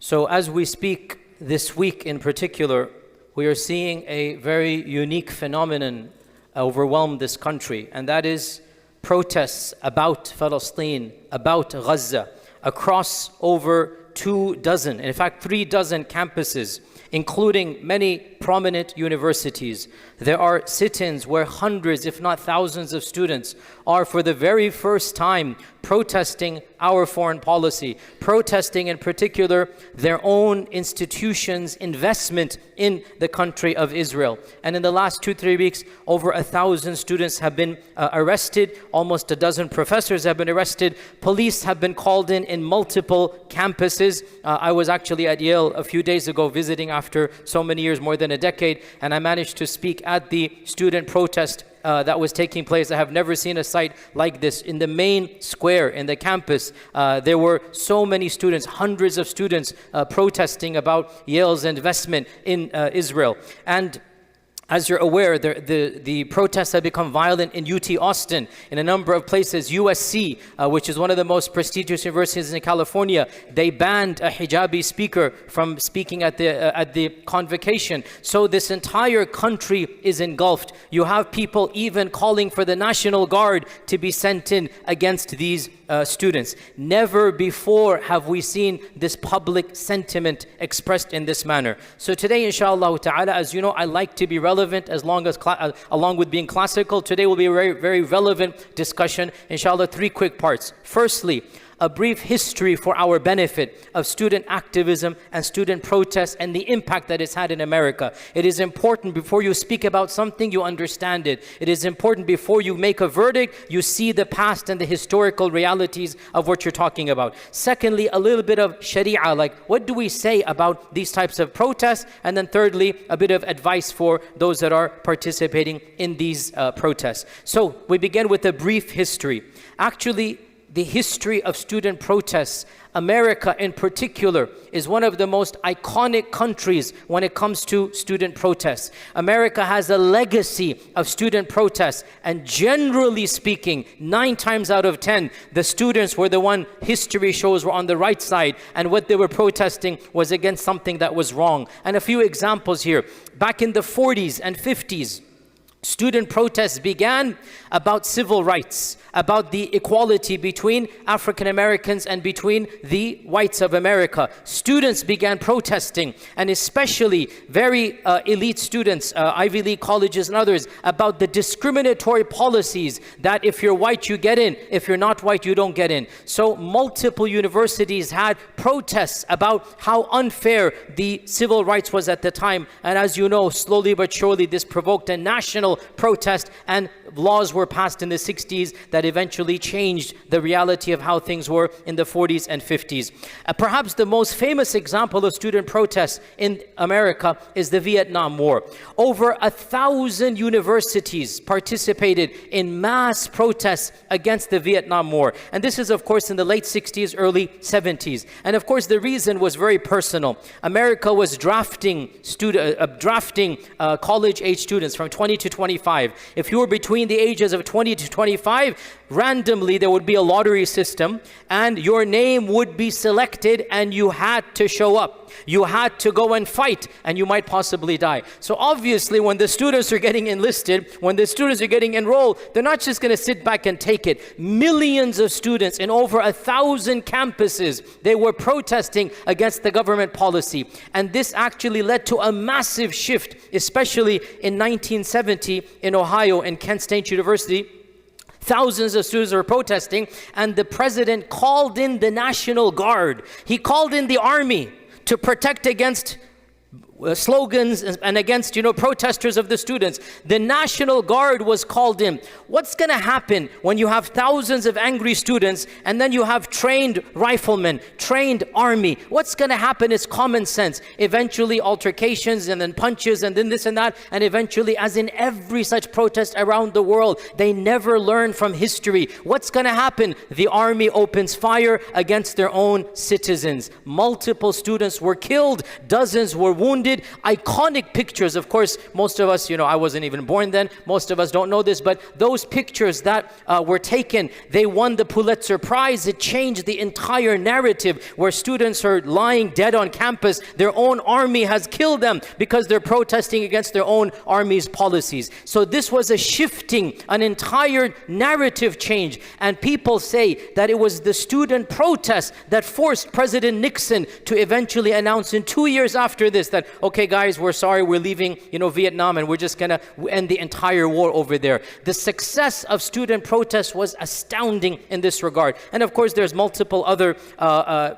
So as we speak this week in particular, we are seeing a very unique phenomenon overwhelm this country, and that is protests about Palestine, about Gaza, across over 24, in fact 36 campuses, including many prominent universities. There are sit-ins where hundreds, if not thousands of students are for the very first time protesting our foreign policy, protesting in particular their own institutions' investment in the country of Israel. And in the last 2-3 weeks, over 1,000 students have been arrested, almost a dozen professors have been arrested, police have been called in multiple campuses. I was actually at Yale a few days ago visiting after so many years, more than a decade, and I managed to speak at the student protest that was taking place. I have never seen a sight like this. In the main square, in the campus, there were so many students, hundreds of students protesting about Yale's investment in Israel. And as you're aware, the protests have become violent in UT Austin, in a number of places. USC, which is one of the most prestigious universities in California, they banned a hijabi speaker from speaking at the convocation. So this entire country is engulfed. You have people even calling for the National Guard to be sent in against these students. Never before have we seen this public sentiment expressed in this manner. So today, inshallah ta'ala, as you know, I like to be relevant along with being classical. Today will be a very, very relevant discussion. Inshallah, 3 quick parts. Firstly, a brief history for our benefit of student activism and student protests and the impact that it's had in America. It is important before you speak about something, you understand it. It is important before you make a verdict, you see the past and the historical realities of what you're talking about. Secondly, a little bit of sharia, like what do we say about these types of protests? And then thirdly, a bit of advice for those that are participating in these protests. So we begin with a brief history. Actually, the history of student protests, America in particular, is one of the most iconic countries when it comes to student protests. America has a legacy of student protests, and generally speaking, 9 times out of 10, the students were the one history shows were on the right side, and what they were protesting was against something that was wrong. And a few examples here. Back in the 40s and 50s, student protests began about civil rights, about the equality between African Americans and between the whites of America. Students began protesting, and especially very elite students, Ivy League colleges and others, about the discriminatory policies that if you're white, you get in. If you're not white, you don't get in. So multiple universities had protests about how unfair the civil rights was at the time. And as you know, slowly but surely, this provoked a national protest, and laws were passed in the 60s that eventually changed the reality of how things were in the 40s and 50s. Perhaps the most famous example of student protests in America is the Vietnam War. Over 1,000 universities participated in mass protests against the Vietnam War. And this is, of course, in the late 60s, early 70s. And of course, the reason was very personal. America was drafting college-age students from 20 to 25. If you were between the ages of 20 to 25, randomly there would be a lottery system, and your name would be selected, and you had to show up. You had to go and fight, and you might possibly die. So obviously, when the students are getting enlisted, when the students are getting enrolled, they're not just going to sit back and take it. Millions of students in over 1,000 campuses, they were protesting against the government policy. And this actually led to a massive shift, especially in 1970 in Ohio, in Kent State University. Thousands of students were protesting, and the president called in the National Guard. He called in the army to protect against slogans and against, protesters of the students. The National Guard was called in. What's going to happen when you have thousands of angry students and then you have trained riflemen, trained army? What's going to happen is common sense. Eventually altercations, and then punches, and then this and that, and eventually, as in every such protest around the world, they never learn from history. What's going to happen? The army opens fire against their own citizens. Multiple students were killed, dozens were wounded, noted, iconic pictures. Of course, most of us, I wasn't even born then, most of us don't know this, but those pictures that were taken, they won the Pulitzer Prize. It changed the entire narrative where students are lying dead on campus. Their own army has killed them because they're protesting against their own army's policies. So this was a shifting, an entire narrative change. And people say that it was the student protests that forced President Nixon to eventually announce in 2 years after this that, okay guys, we're sorry, we're leaving Vietnam and we're just gonna end the entire war over there. The success of student protests was astounding in this regard. And of course there's multiple other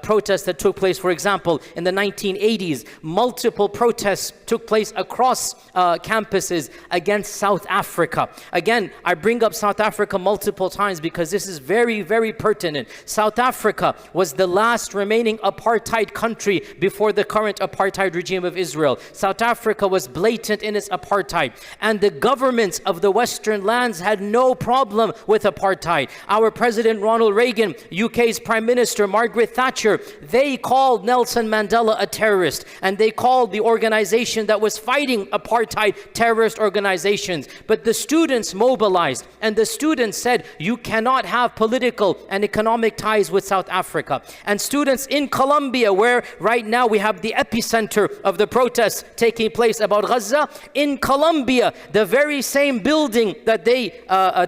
protests that took place. For example, in the 1980s, multiple protests took place across campuses against South Africa. Again, I bring up South Africa multiple times because this is very, very pertinent. South Africa was the last remaining apartheid country before the current apartheid regime of Israel. South Africa was blatant in its apartheid, and the governments of the Western lands had no problem with apartheid. Our President Ronald Reagan, UK's Prime Minister Margaret Thatcher, they called Nelson Mandela a terrorist, and they called the organization that was fighting apartheid terrorist organizations. But the students mobilized, and the students said, you cannot have political and economic ties with South Africa. And students in Colombia, where right now we have the epicenter of the protests taking place about Gaza, in Colombia, the very same building that they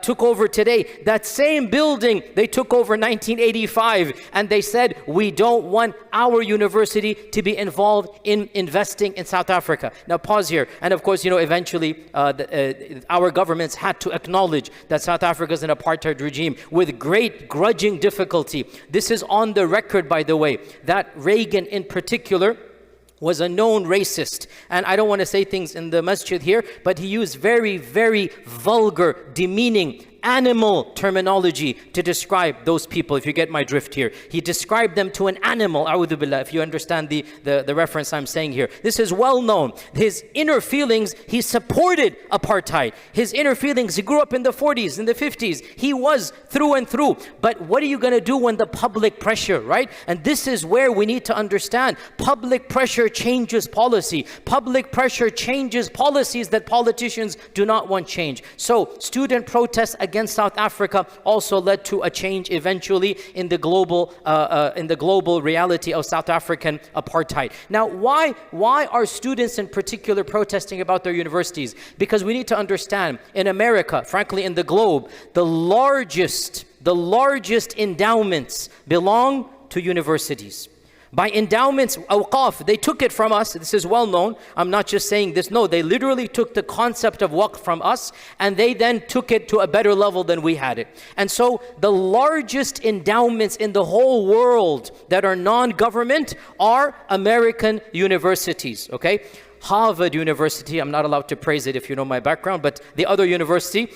took over today, that same building they took over in 1985, and they said, we don't want our university to be involved in investing in South Africa. Now pause here. And of course, eventually our governments had to acknowledge that South Africa is an apartheid regime with great grudging difficulty. This is on the record, by the way, that Reagan in particular was a known racist. And I don't want to say things in the masjid here, but he used very, very vulgar, demeaning, animal terminology to describe those people, if you get my drift here. He described them to an animal, a'udhu billah, if you understand the reference I'm saying here. This is well known. His inner feelings, he supported apartheid. His inner feelings, he grew up in the 40s, in the 50s. He was through and through. But what are you going to do when the public pressure, right? And this is where we need to understand. Public pressure changes policy. Public pressure changes policies that politicians do not want change. So student protests against South Africa also led to a change eventually in the global reality of South African apartheid. Now, why are students in particular protesting about their universities? Because we need to understand, in America, frankly in the globe, the largest endowments belong to universities. By endowments, awqaf, they took it from us. This is well known. I'm not just saying this. No, they literally took the concept of waqf from us, and they then took it to a better level than we had it. And so the largest endowments in the whole world that are non-government are American universities, okay? Harvard University, I'm not allowed to praise it if you know my background, but the other university,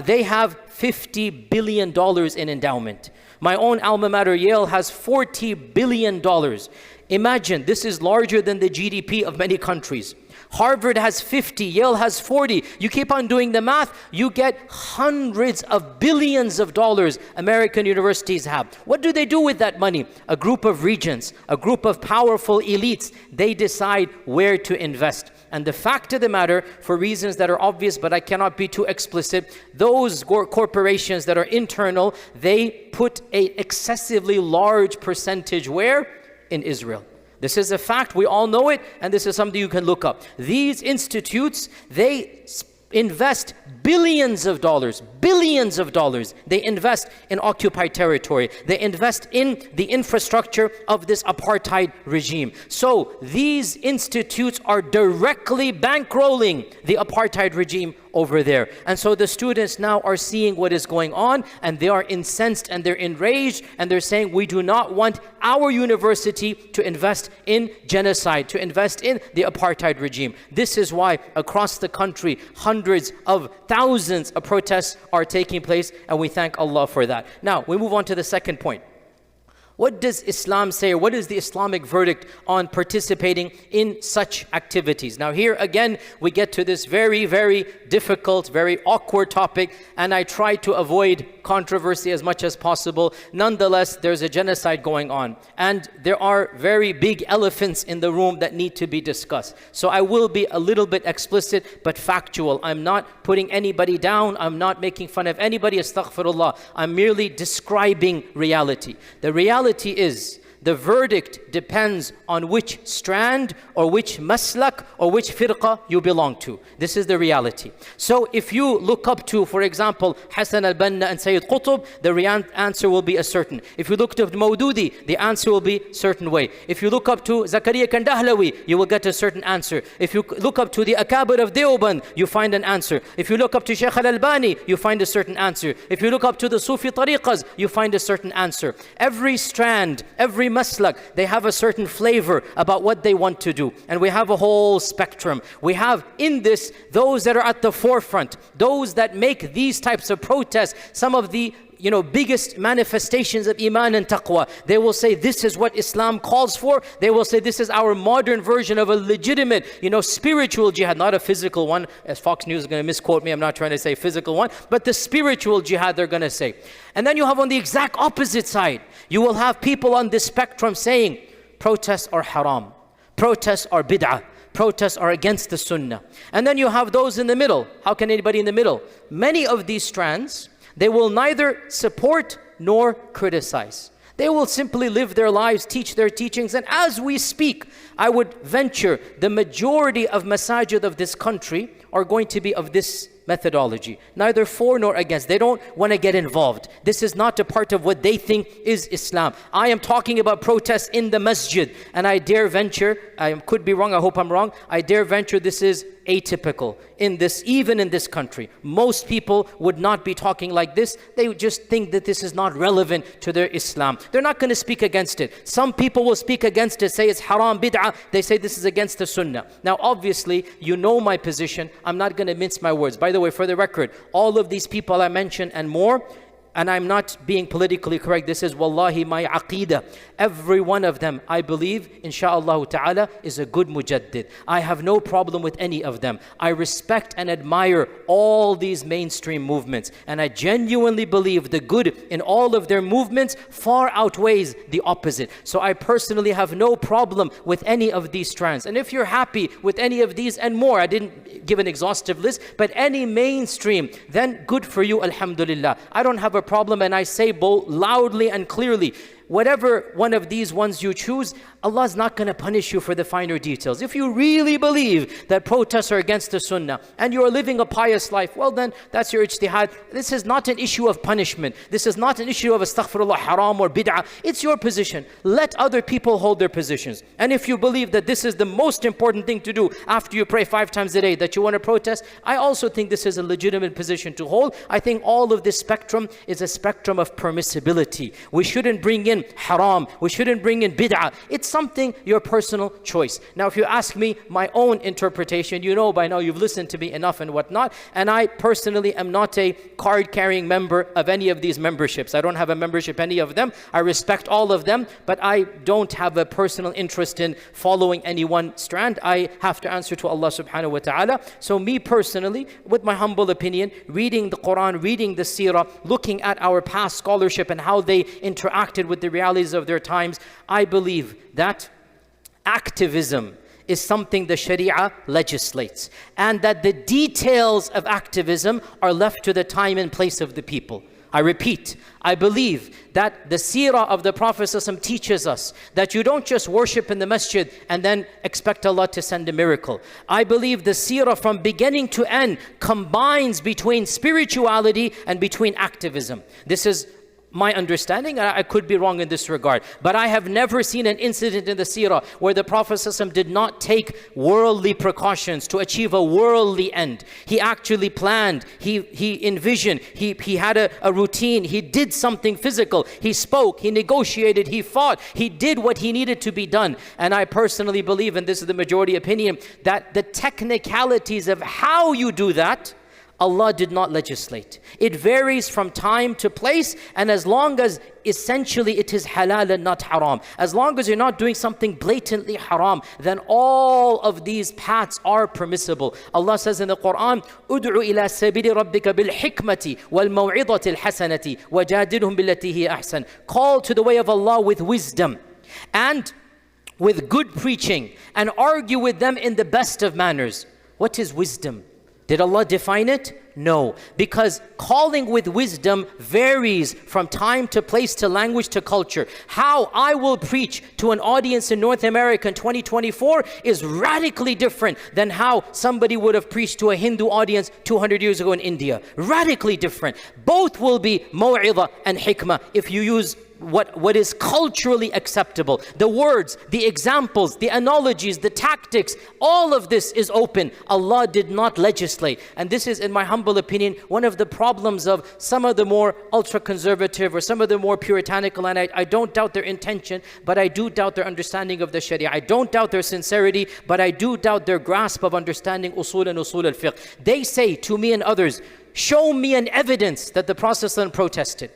they have $50 billion in endowment. My own alma mater, Yale, has $40 billion. Imagine, this is larger than the GDP of many countries. Harvard has 50, Yale has 40. You keep on doing the math, you get hundreds of billions of dollars American universities have. What do they do with that money? A group of regents, a group of powerful elites, they decide where to invest. And the fact of the matter, for reasons that are obvious, but I cannot be too explicit, those corporations that are internal, they put an excessively large percentage where? In Israel. This is a fact, we all know it, and this is something you can look up. These institutes, they invest billions of dollars. They invest in occupied territory. They invest in the infrastructure of this apartheid regime. So these institutes are directly bankrolling the apartheid regime over there. And so the students now are seeing what is going on, and they are incensed and they're enraged, and they're saying, we do not want our university to invest in genocide, to invest in the apartheid regime. This is why across the country, hundreds of thousands of protests are taking place, and we thank Allah for that. Now, we move on to the second point. What does Islam say? What is the Islamic verdict on participating in such activities? Now here again, we get to this very, very difficult, very awkward topic, and I try to avoid controversy as much as possible. Nonetheless, there's a genocide going on, and there are very big elephants in the room that need to be discussed. So I will be a little bit explicit, but factual. I'm not putting anybody down. I'm not making fun of anybody, astaghfirullah. I'm merely describing reality. The reality is, the verdict depends on which strand or which maslak or which firqa you belong to. This is the reality. So if you look up to, for example, Hassan al-Banna and Sayyid Qutb, the answer will be a certain. If you look to Maududi, the answer will be a certain way. If you look up to Zakaria Kandahlawi, you will get a certain answer. If you look up to the Akabir of Deoband, you find an answer. If you look up to Shaykh al-Albani, you find a certain answer. If you look up to the Sufi tariqas, you find a certain answer. Every strand, every maslak, they have a certain flavor about what they want to do. And we have a whole spectrum. We have in this those that are at the forefront, those that make these types of protests some of the biggest manifestations of iman and taqwa. They will say this is what Islam calls for. They will say this is our modern version of a legitimate, spiritual jihad, not a physical one. As Fox News is going to misquote me, I'm not trying to say physical one, but the spiritual jihad they're going to say. And then you have on the exact opposite side, you will have people on this spectrum saying protests are haram, protests are bid'ah, protests are against the sunnah. And then you have those in the middle. How can anybody in the middle? Many of these strands, they will neither support nor criticize. They will simply live their lives, teach their teachings. And as we speak, I would venture the majority of masajid of this country are going to be of this methodology, neither for nor against. They don't want to get involved. This is not a part of what they think is Islam. I am talking about protests in the masjid, and I dare venture, I could be wrong, I hope I'm wrong, I dare venture this is atypical in this, even in this country. Most people would not be talking like this. They would just think that this is not relevant to their Islam. They're not going to speak against it. Some people will speak against it, say it's haram, bid'ah. They say this is against the sunnah. Now obviously, you know my position. I'm not going to mince my words. By the way, for the record, all of these people I mentioned and more, and I'm not being politically correct, this is wallahi my aqeedah. Every one of them, I believe, insha'Allah ta'ala, is a good mujaddid. I have no problem with any of them. I respect and admire all these mainstream movements, and I genuinely believe the good in all of their movements far outweighs the opposite. So I personally have no problem with any of these strands. And if you're happy with any of these and more, I didn't give an exhaustive list, but any mainstream, then good for you, alhamdulillah. I don't have a problem, and I say both loudly and clearly, whatever one of these ones you choose, Allah is not going to punish you for the finer details. If you really believe that protests are against the sunnah and you are living a pious life, well then, that's your ijtihad. This is not an issue of punishment. This is not an issue of astaghfirullah, haram or bid'ah. It's your position. Let other people hold their positions. And if you believe that this is the most important thing to do after you pray 5 times a day, that you want to protest, I also think this is a legitimate position to hold. I think all of this spectrum is a spectrum of permissibility. We shouldn't bring in haram. We shouldn't bring in bid'ah. It's something, your personal choice. Now, if you ask me my own interpretation, you know by now, you've listened to me enough and whatnot, and I personally am not a card-carrying member of any of these memberships. I don't have a membership any of them. I respect all of them, but I don't have a personal interest in following any one strand. I have to answer to Allah subhanahu wa ta'ala. So me personally, with my humble opinion, reading the Quran, reading the seerah, looking at our past scholarship and how they interacted with the realities of their times, I believe that activism is something the Sharia legislates, and that the details of activism are left to the time and place of the people. I repeat, I believe that the seerah of the Prophet ﷺ teaches us that you don't just worship in the masjid and then expect Allah to send a miracle. I believe the seerah from beginning to end combines between spirituality and between activism. This is my understanding, and I could be wrong in this regard, but I have never seen an incident in the seerah where the Prophet ﷺ did not take worldly precautions to achieve a worldly end. He actually planned, he envisioned, he had a routine, he did something physical, he spoke, he negotiated, he fought, he did what he needed to be done. And I personally believe, and this is the majority opinion, that the technicalities of how you do that, Allah did not legislate. It varies from time to place, and as long as essentially it is halal and not haram, as long as you're not doing something blatantly haram, then all of these paths are permissible. Allah says in the Quran, "Ud'u ila sabili rabbika bil hikmati wal maw'idati al hasanati wajadilhum billati hiya ahsan." Call to the way of Allah with wisdom and with good preaching, and argue with them in the best of manners. What is wisdom? Did Allah define it? No, because calling with wisdom varies from time to place to language to culture. How I will preach to an audience in North America in 2024 is radically different than how somebody would have preached to a Hindu audience 200 years ago in India. Radically different. Both will be maw'idah and hikmah if you use what is culturally acceptable. The words, the examples, the analogies, the tactics, all of this is open. Allah did not legislate. And this is, in my humble opinion, one of the problems of some of the more ultra-conservative or some of the more puritanical, and I don't doubt their intention, but I do doubt their understanding of the Sharia. I don't doubt their sincerity, but I do doubt their grasp of understanding usul and usul al-fiqh. They say to me and others, show me an evidence that the Prophet ﷺ protested.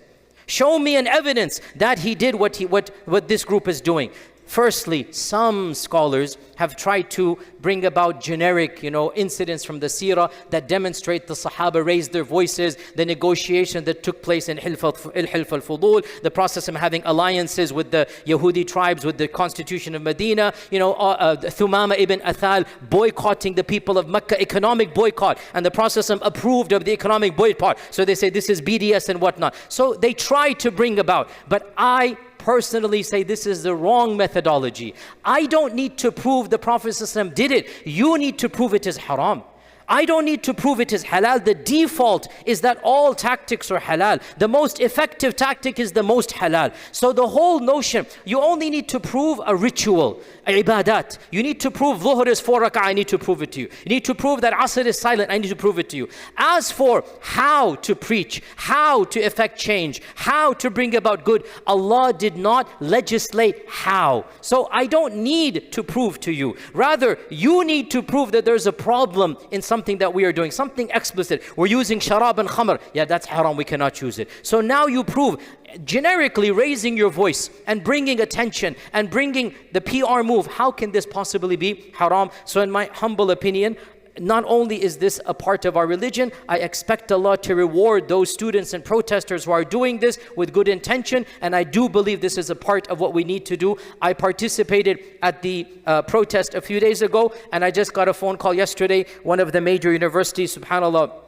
Show me an evidence that he did what this group is doing. Firstly, some scholars have tried to bring about generic, incidents from the seerah that demonstrate the Sahaba raised their voices, the negotiation that took place in Hilf al-Fudul, the process of having alliances with the Yahudi tribes, with the constitution of Medina, Thumama ibn Athal boycotting the people of Mecca, economic boycott, and the Prophet approved of the economic boycott. So they say this is BDS and whatnot. So they try to bring about, but I personally say this is the wrong methodology. I don't need to prove the Prophet ﷺ did it. You need to prove it is haram. I don't need to prove it is halal. The default is that all tactics are halal. The most effective tactic is the most halal. So the whole notion, you only need to prove a ritual, a ibadat. You need to prove Dhuhr is 4 rak'ah, I need to prove it to you. You need to prove that Asr is silent, I need to prove it to you. As for how to preach, how to effect change, how to bring about good, Allah did not legislate how. So I don't need to prove to you. Rather, you need to prove that there's a problem in something that we are doing, something explicit. We're using sharab and khamr. Yeah, that's haram, we cannot choose it. So now you prove, generically raising your voice and bringing attention and bringing the PR move. How can this possibly be haram? So in my humble opinion, not only is this a part of our religion, I expect Allah to reward those students and protesters who are doing this with good intention, and I do believe this is a part of what we need to do. I participated at the protest a few days ago, and I just got a phone call yesterday. One of the major universities, subhanAllah,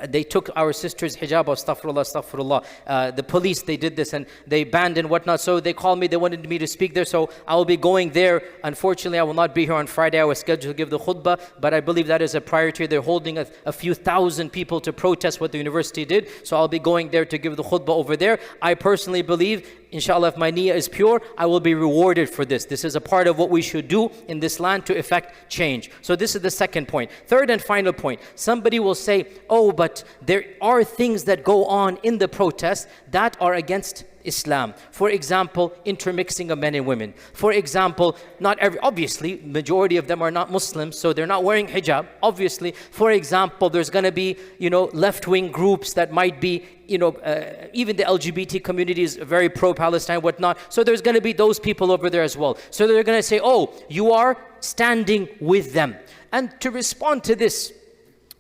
they took our sister's hijab, astaghfirullah. The police, they did this and they banned and whatnot. So they called me, they wanted me to speak there. So I will be going there. Unfortunately, I will not be here on Friday. I was scheduled to give the khutbah, but I believe that is a priority. They're holding a few thousand people to protest what the university did. So I'll be going there to give the khutbah over there. I personally believe, inshallah, if my niyyah is pure, I will be rewarded for this. This is a part of what we should do in this land to effect change. So this is the second point. Third and final point. Somebody will say, oh, but there are things that go on in the protest that are against Islam. For example, intermixing of men and women. For example, obviously, majority of them are not Muslims, so they're not wearing hijab, obviously. For example, there's going to be, left-wing groups that might be, even the LGBT community is very pro-Palestine, whatnot. So there's going to be those people over there as well. So they're going to say, oh, you are standing with them. And to respond to this,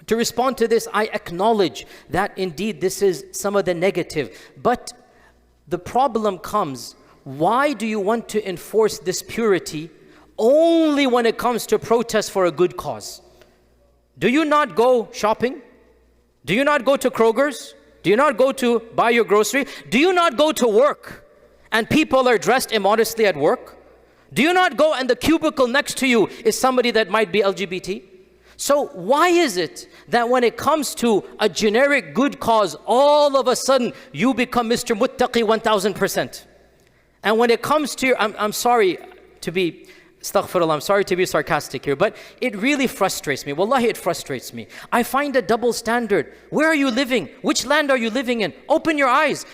I acknowledge that indeed this is some of the negative. But the problem comes, why do you want to enforce this purity only when it comes to protest for a good cause? Do you not go shopping? Do you not go to Kroger's? Do you not go to buy your grocery? Do you not go to work and people are dressed immodestly at work? Do you not go and the cubicle next to you is somebody that might be LGBT? So why is it that when it comes to a generic good cause, all of a sudden you become Mr. Muttaqi 1000%? And when it comes to I'm sorry to be, astaghfirullah, I'm sorry to be sarcastic here, but it really frustrates me. Wallahi, it frustrates me. I find a double standard. Where are you living? Which land are you living in? Open your eyes.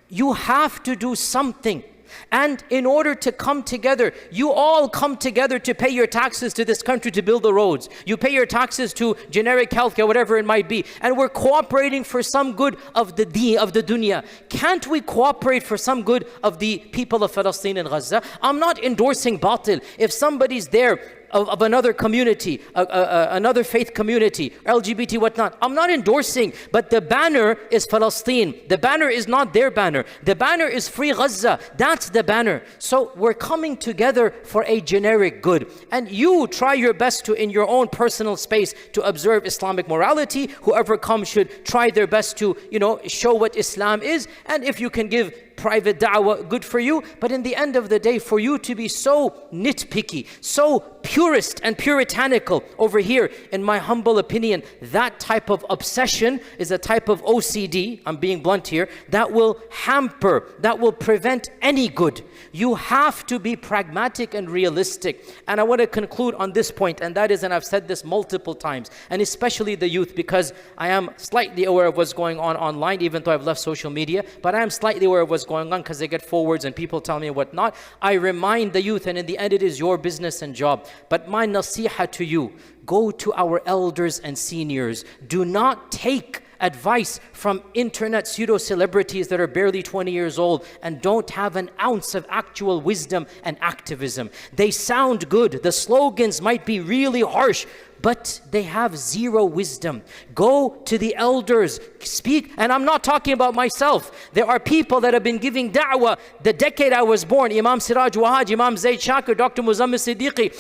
You have to do something. And in order to come together, you all come together to pay your taxes to this country to build the roads. You pay your taxes to generic healthcare, whatever it might be. And we're cooperating for some good of the deen, of the dunya. Can't we cooperate for some good of the people of Palestine and Gaza? I'm not endorsing batil. If somebody's there of another community, another faith community, LGBT, whatnot, I'm not endorsing, but the banner is Palestine. The banner is not their banner. The banner is Free Gaza. That's the banner. So we're coming together for a generic good. And you try your best to, in your own personal space, to observe Islamic morality. Whoever comes should try their best to, show what Islam is. And if you can give private da'wah, good for you. But in the end of the day, for you to be so nitpicky, so purist and puritanical over here, in my humble opinion, that type of obsession is a type of OCD, I'm being blunt here, that will hamper, that will prevent any good. You have to be pragmatic and realistic. And I want to conclude on this point, and that is, and I've said this multiple times, and especially the youth, because I am slightly aware of what's going on online, even though I've left social media, but I am slightly aware of what's going on because they get forwards and people tell me whatnot. I remind the youth, and in the end it is your business and job. But my nasiha to you, go to our elders and seniors. Do not take advice from internet pseudo-celebrities that are barely 20 years old and don't have an ounce of actual wisdom and activism. They sound good. The slogans might be really harsh, but they have zero wisdom. Go to the elders, speak, and I'm not talking about myself. There are people that have been giving da'wah the decade I was born. Imam Siraj Wahaj, Imam Zaid Shakir, Dr. Muzammil Siddiqui,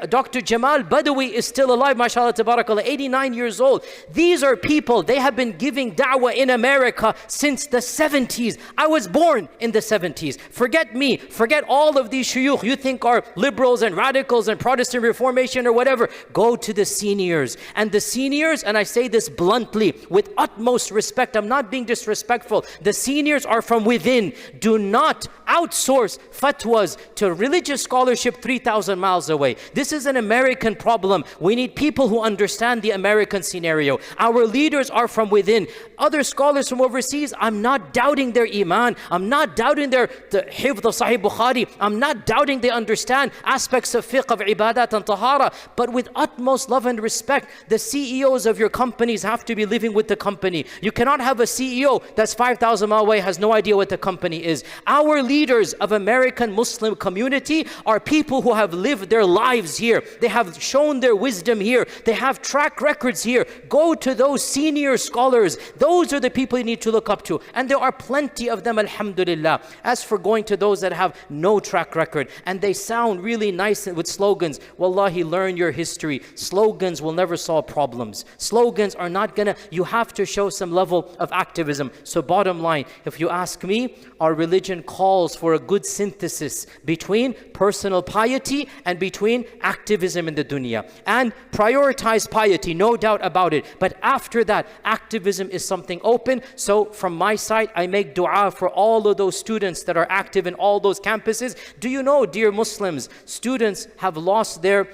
Dr. Jamal Badawi is still alive, mashallah, tabarakallah, 89 years old. These are people, they have been giving da'wah in America since the 70s. I was born in the 70s. Forget me, forget all of these shuyukh you think are liberals and radicals and Protestant Reformation or whatever. Go to the seniors. And the seniors, and I say this bluntly, with utmost respect, I'm not being disrespectful, the seniors are from within. Do not outsource fatwas to religious scholarship 3,000 miles away. This is an American problem. We need people who understand the American scenario. Our leaders are from within. Other scholars from overseas, I'm not doubting their iman. I'm not doubting the hifd of Sahih Bukhari. I'm not doubting they understand aspects of fiqh, of ibadat and tahara. But with utmost love and respect, the CEOs of your companies have to be living with the company. You cannot have a CEO that's 5,000 miles away, has no idea what the company is. Our leaders of American Muslim community are people who have lived their lives here. They have shown their wisdom here. They have track records here. Go to those senior scholars. Those are the people you need to look up to. And there are plenty of them, alhamdulillah. As for going to those that have no track record and they sound really nice with slogans, wallahi, learn your history. Slogans will never solve problems. Slogans are not gonna, you have to show some level of activism. So bottom line, if you ask me, our religion calls for a good synthesis between personal piety and between activism in the dunya. And prioritize piety, no doubt about it. But after that, activism is something open. So from my side, I make dua for all of those students that are active in all those campuses. Do you know, dear Muslims, students have lost their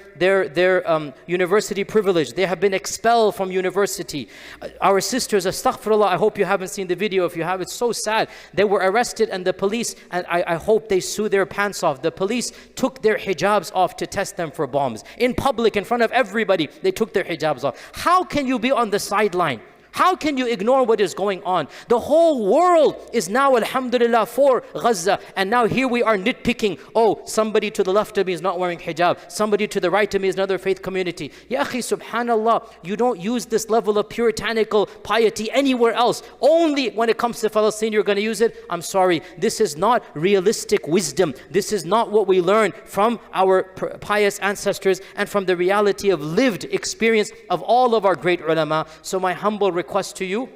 university privilege. They have been expelled from university. Our sisters, astaghfirullah, I hope you haven't seen the video. If you have, it's so sad. They were arrested and the police, and I hope they sue their pants off. The police took their hijabs off to test them for bombs. In public, in front of everybody, they took their hijabs off. How can you be on the sideline? How can you ignore what is going on? The whole world is now, alhamdulillah, for Gaza. And now here we are nitpicking. Oh, somebody to the left of me is not wearing hijab. Somebody to the right of me is another faith community. Ya akhi, subhanallah, you don't use this level of puritanical piety anywhere else. Only when it comes to Palestine you're going to use it. I'm sorry, this is not realistic wisdom. This is not what we learned from our pious ancestors and from the reality of lived experience of all of our great ulama. So my humble request to you,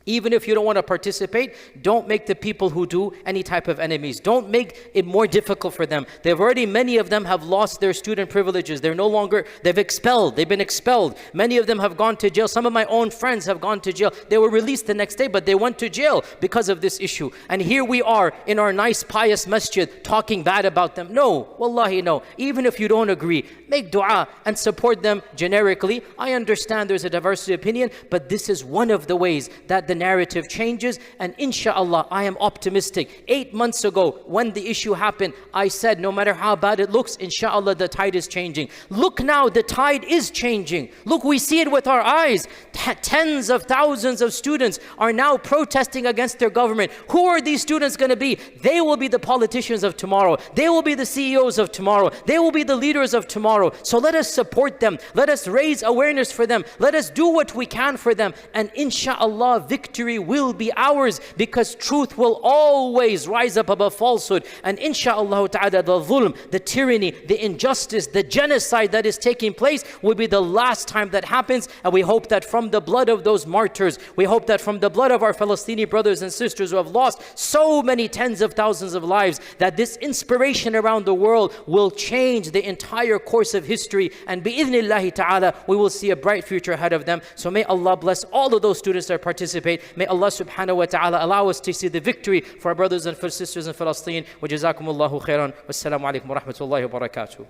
even if you don't want to participate, don't make the people who do any type of enemies. Don't make it more difficult for them. Many of them have lost their student privileges. They've been expelled. Many of them have gone to jail. Some of my own friends have gone to jail. They were released the next day, but they went to jail because of this issue. And here we are in our nice pious masjid talking bad about them. No, wallahi no. Even if you don't agree, make dua and support them generically. I understand there's a diversity of opinion, but this is one of the ways that the the narrative changes, and inshallah, I am optimistic. 8 months ago, when the issue happened, I said, no matter how bad it looks, inshallah, the tide is changing. Look now, the tide is changing. Look, we see it with our eyes. Tens of thousands of students are now protesting against their government. Who are these students going to be? They will be the politicians of tomorrow. They will be the CEOs of tomorrow. They will be the leaders of tomorrow. So let us support them. Let us raise awareness for them. Let us do what we can for them. And inshallah, victory will be ours, because truth will always rise up above falsehood. And inshallah ta'ala, the dhulm, the tyranny, the injustice, the genocide that is taking place will be the last time that happens. And we hope that from the blood of those martyrs, we hope that from the blood of our Palestinian brothers and sisters who have lost so many tens of thousands of lives, that this inspiration around the world will change the entire course of history, and bi'idhnillahi ta'ala, we will see a bright future ahead of them. So may Allah bless all of those students that participate. May Allah subhanahu wa ta'ala allow us to see the victory for our brothers and for sisters in Palestine. Wa jazakumullahu khairan. Wassalamu alaikum wa rahmatullahi wa barakatuh.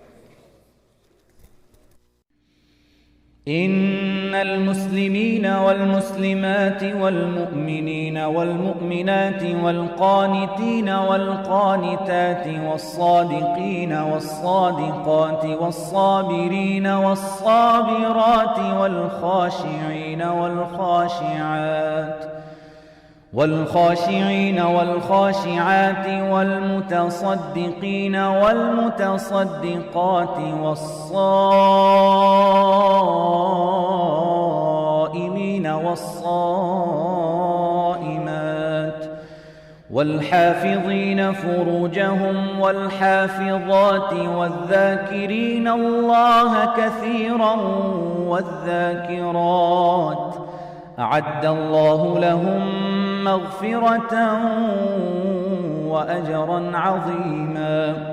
إن المسلمين والمسلمات والمؤمنين والمؤمنات والقانتين والقانتات والصادقين والصادقات والصابرين والصابرات والخاشعين والخاشعات والمتصدقين والمتصدقات والصائمين والصائمات والحافظين فروجهم والحافظات والذاكرين الله كثيرا والذاكرات أعد الله لهم مغفرة وأجرا عظيما.